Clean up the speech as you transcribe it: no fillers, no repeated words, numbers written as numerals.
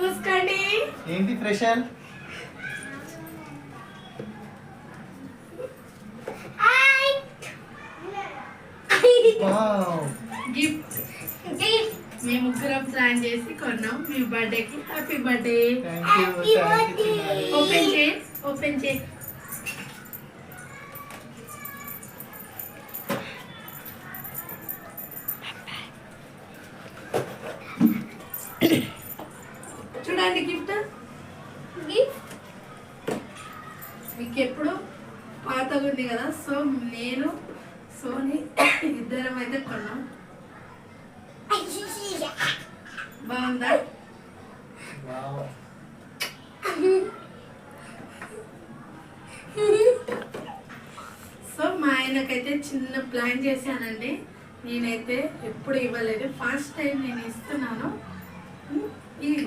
చూసుకోండి. ఏంటి special? Gift మేము ముగ్గురం ప్లాన్ చేసి కొన్నాం మీ బర్త్డేకి. Happy birthday. ఓపెన్ చేయి, ఓపెన్ చేయి. చూడండి గిఫ్ట్. మీకు ఎప్పుడు పాతగా ఉంది కదా, సో నేను సోని ఇద్దరం అయితే కొన్నాం. బాగుందా? సో మా ఆయనకైతే చిన్న ప్లాన్ చేశానండి. నేనైతే ఎప్పుడు ఇవ్వలేదు, ఫస్ట్ టైం నేను ఇస్తున్నాను. ఇది